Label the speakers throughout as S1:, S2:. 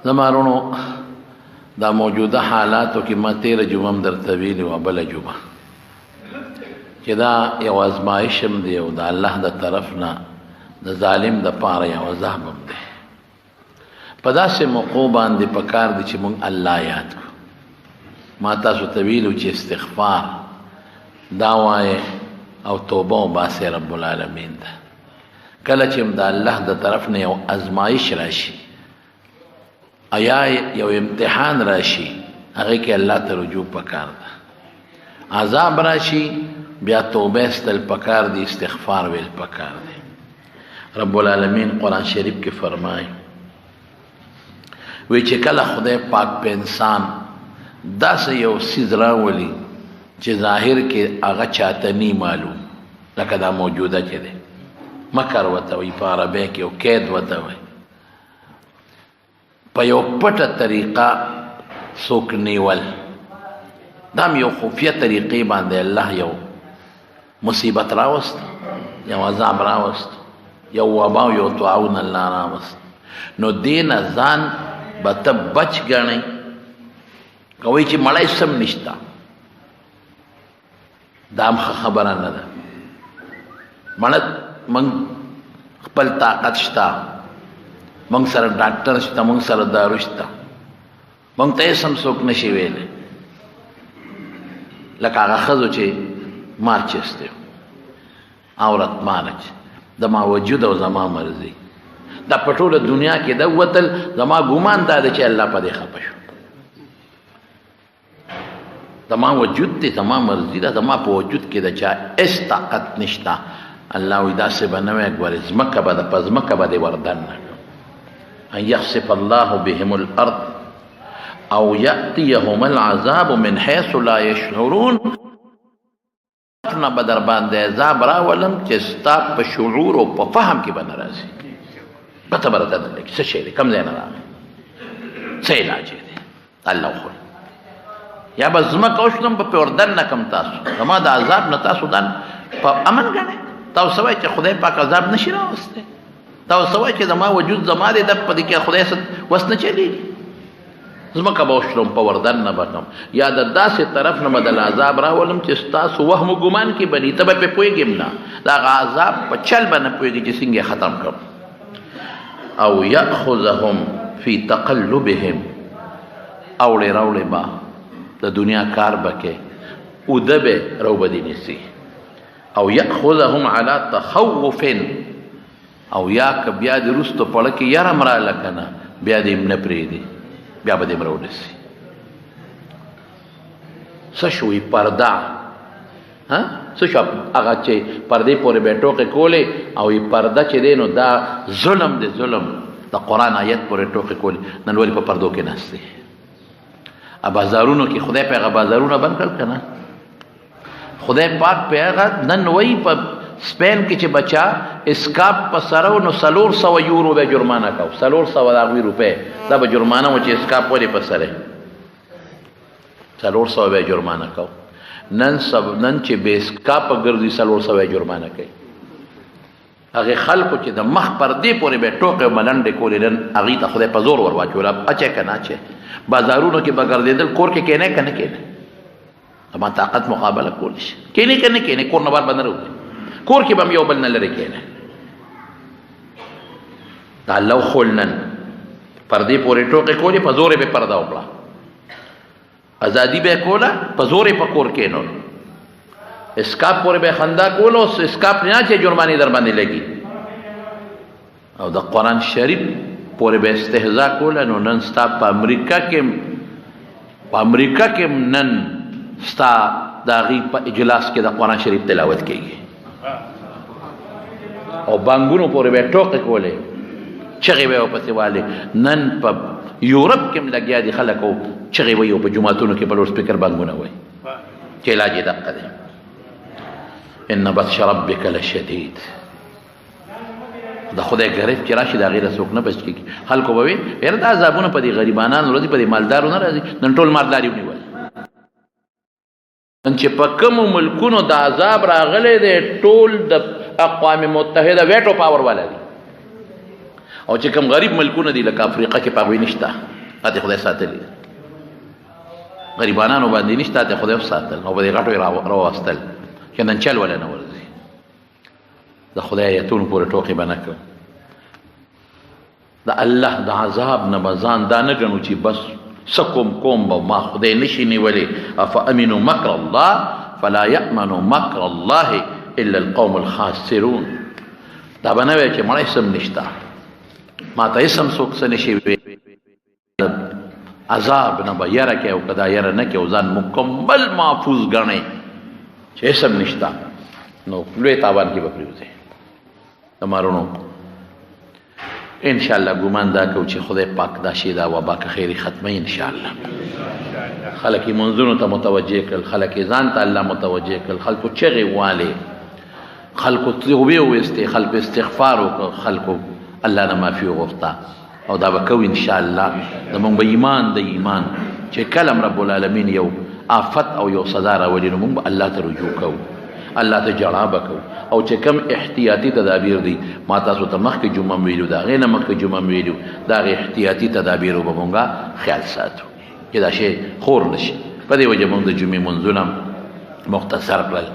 S1: زمارونو دا موجوده حالاتو کې ما تیره جمعه هم درته ویلې وه بله جمعه چې دا یو ازمایش هم دی او د الله د طرف نه د ظالم دپاره یو عذاب هم دی په داسې موقعو باندې پکار دی چې موږ الله یاد کړو ما تاسو ته ویلو چې استغفار دا وایې او توبه وباسئ رب العالمین ته کله چې د الله د طرف نه یو ازمایش راشي یا یو امتحان راشي هغې کې الله ته رجوع پکار ده عذاب راشي بیا توبه استل پکار دی استغفار ویل پکار دی رب العالمین قرآن شریف کې فرمایي وی چې کله خدای پاک په انسان داسې یو څیز راولي چې ظاهر کې هغه چاته نی معلوم لکه دا موجوده چې دی مکر ورته وایي په عربۍ کې او قید ورته وایي په یو پټه طریقه څوک نیول دا هم یو خفیه طریقې باندې الله یو مصیبت راوست یو عذاب راوست یو وبا یو طاعون الله راوست نو دې نه ځان به ته بچ ګڼئ کوئ چې مړی سم نشته دا هم ښه خبره نه ده مړه موږ خپل طاقت شته موږ سره ډاکټر شته موږ سره دارو شته موږ ته یې سم څوک نشي ویلی لکه هغه ښځو چې مار چیستی عورت مارچ زما وجود او زما مرضي دا په ټوله دنیا کې د وتل زما ګمان دا ده چې الله په دې خفه شو زما وجود دی زما مرضي ده زما په وجود کې د چا هېڅ طاقت نشته الله وایي داسې به نه وی ګورې ځمکه به ده په ځمکه به دې وردننه ان یخسف الله بهم الارض او یأتیهم العذاب من حیث لا یشعرون نه به در باندې عذاب راولم چې ستا په شعور او په فهم کې به نه راځي پته به راته نه لګي څه شی دی کوم ځای نه راغی څه علاج یې دی الله وخوري یا به ځمکه وشلم به پې وردننه کم تاسو زما د عذاب نه تاسو ځان په امن ګڼئ تاسو وایئ چې خدای پاک عذاب نشي راوستی تاسو وایئ چې زما وجود زما دی د په دې کې خدای وس نه چلېږي ځمکه به وشلم په وردننه به کړم یا د داسې طرف نه به د عذاب راولم چې ستاسو وهم و ګمان کې بني ته به پې پوهېږې نه د هغه عذاب په چل به نه پوهېږي چې څنګه یې ختم کړم او یأخذهم فی تقلبهم اوړې راوړې به د دنیا کار به کې اوده به راوبدې نیسي او یأخذهم علی تخوف او یا که بیا د وروستو پړه کې یره م راله که نه بیا دې م نه پرېږدي بیا به دې م راونیسي څه شوي پرده څه شو هغه چې پردې پورې به ټوکې کولې او پرده چې دی نو دا ظلم دی ظلم د قرآن آیت پورې ټوکې کولې نن ولې په پردو کې ناست دی بازارونو کې خدای په هغه بازارونه بند کړل که نه خدای پاک په هغه نن وایي په سپین کې چې بچا اسکاپ په سره و نو 400 یورو به جرمانه کو 400 د هغوی روپۍ دا به جرمانه و چې اسکاپ ولې په سره 400 به جرمانه کو نن چې به اسکاپه ګرځي 400 به جرمانه کوي هغې خلکو چې د مخ پردې پورې به ټوکې ملنډې کولې نن هغې ته خدای په زور ور واچوله اچی که نه اچی بازارونو کې به ګرځېدل کور کې کینې که نه کینې زما طاقت مقابله کولی شي کینې که نه کینې کور نه بار به نه راوځي کور کې به هم یو بل نه لرې کینې د الله وخول نن پردې پورې ټوکې کولې په زور یې به پرده وکړه ازادي به یې کوله په زور یې په کور کینول اسکاپ پورې به خندا کول او اسکاپ نه چې جرمانې در باندې لګي او د قرآن شریف پورې به استهزا کوله نو نن ستا په امریکا کې نن ستا د هغې په اجلاس کې د قرآن شریف تلاوت کېږي او بانګونو پورې به یې ټوکې کولې چغې به یې ورپسې والې نن په یورپ کې هم لګیا دي خلک او چغې وایي او په جوماتونو کې په لوډ سپیکر بانګونه وایي چې علاج یې دقه دی ان بطش ربک لشدید د خدای ګرفت چې راشي د هغې نه څوک نه بچ کېږي خلکو به وي یاره دا عذابونه په دې غریبانانو راځي په دې مالدارو نه راځي نن ټول مالدار یې ونیول نن چې په کومو ملکونو د عذاب راغلی دی ټول د اقوام متحده ویټو پاور والا دي او چې کوم غریب ملکونه دي لکه افریقا کې په هغوی نشته اته خدای ساتلی غریبانانو باندې نشته ته خدای ساتل او به غټو راوستل کنن چل ولا نه ورځي د خدای آیتونو پورې ټوکی بنه کړ د الله د عذاب نه بزان دا نه ګڼو چې بس سکم کوم به ما خدای نشي نیولې افامنوا مکر الله فلا یأمن مکر الله الا القوم الخاسرون دا به نه وایي چې مړی اسم نشته ما ته اسم څوک څه نشي عذاب نه به یره کې او که دا یره نه کې او ځان مکمل محفوظ ګڼئ چې اسم نشته نو لوی تاوان کې به پرېوځئ د مارونو انشاءالله ګمان دا کوو چې خدای پاک دا شی دا وبا که خیري ختموي انشاءالله خلک یې منځونو ته متوجه کړل خلک یې ځان ته الله متوجه کړل خلکو چغې والې خلکو توبې وویستې خلکو استغفار وکړ خلکو الله نه معافي وغوښته او دا به کوو انشاءالله زمونږ به ایمان د ایمان چې کلم رب العالمین یو آفت او یو صدا راولي نو مونږ به الله ته رجوع کوو الله ته جړا به کوو او چې کم احتیاطي تدابیر دي ما تاسو ته مخکې جمعه ویلو د هغې نه مخکې جمعه ویلو د هغې احتیاطي تدابیرو به مونږ خیال ساتو چې دا شی خور نه شي په دې وجه مونږ د جمعې منځونه مختصر کړل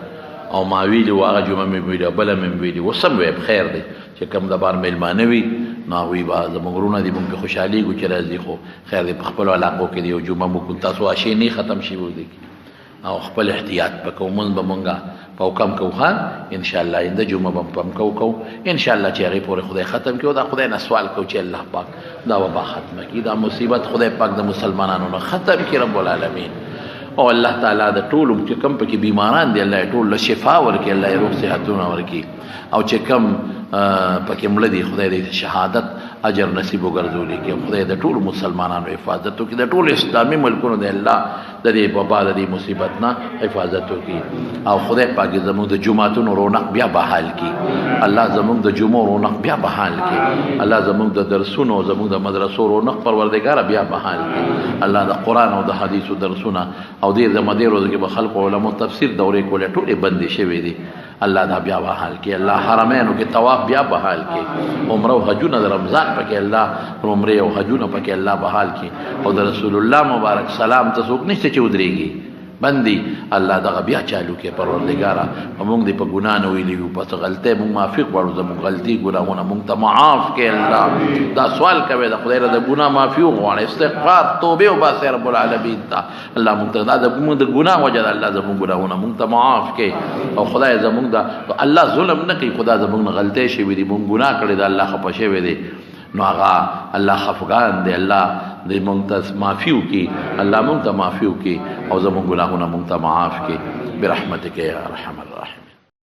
S1: او ما ویلي و هغه جمعه مې ویلي بله مې ویلي اوس هم ویم خیر دی چې کوم د بار میلمانه وي نو هغوی به زموږ وروڼه دي مونږ پې خوشحالېږو چې راځي خو خیر دی په خپلو علاقو کې دی یو جمعه مو تاسو اشې نه ختم شي وردي او خپل احتیاط به کوو مونځ به مونږ په کم کوو ښه انشاءالله آینده جمعه به په کوو انشاءالله چې هغې پورې خدای ختم کړي او دا خدای نه سوال کوو چې الله پاک دا وبا ختمه کړي دا مصیبت خدای پاک د مسلمانانو نه ختم کړي رب العالمین او الله تعالی د ټولو چې کم پکې بیماران دي الله یې ټول له شفا ورکړي الله یې روغ صحتونه ورکړي او چې کم پکې مړه دي خدای دې شهادت اجر نصیب وګرځولي کې خدای د ټولو مسلمانانو حفاظت وکړي د ټولو اسلامي ملکونو د الله د دې وبا د دې مصیبت نه حفاظت وکړي او خدای پاک زموږ د جوماتونو رونق بیا بحال کړي الله زموږ د جمعو رونق بیا بحال کړي الله زموږ د درسونو زموږ د مدرسو رونق پروردګاره بیا بحال کړي الله د قرآن او د حدیثو درسونه او دې زموږ دې ورځو کې به خلق علماء تفسیر دورې کولې ټولې بندې شوې دي الله دا بیا بحال کړي الله حرمینو کې طواف بیا بحال کړي عمره او حجونه د رمضان پکې الله عمره او حجونه پکې الله بحال کړي او د رسول الله مبارک سلام ته څوک نشته چې ودرېږي بندي الله دغه بیا چالو کې پروردګاره موږ دې په ګناه نه ویلي وو په غلطۍ موږ معافي غواړو زموږ غلطي ګناهونه موږ ته معاف کړي الله دا سوال کوي د خدای د ګناه معافي وغواړي استغفار توبه وباسي رب العالمین ته الله موږ ته د ګناه وجه الله زموږ ګناهونه موږ ته معاف کړي او خدای زموږ د الله ظلم نه کوي خدای زموږ نه غلطۍ شوي دي موږ ګناه کړی د الله خفه شوی دی نو هغه الله خفګان دی الله دې مونږ ته معافي وکړي الله مونږ ته معافي وکړي او زموږ ګناهونه مونږ ته معاف کړي برحمتک یا ارحم الراحمین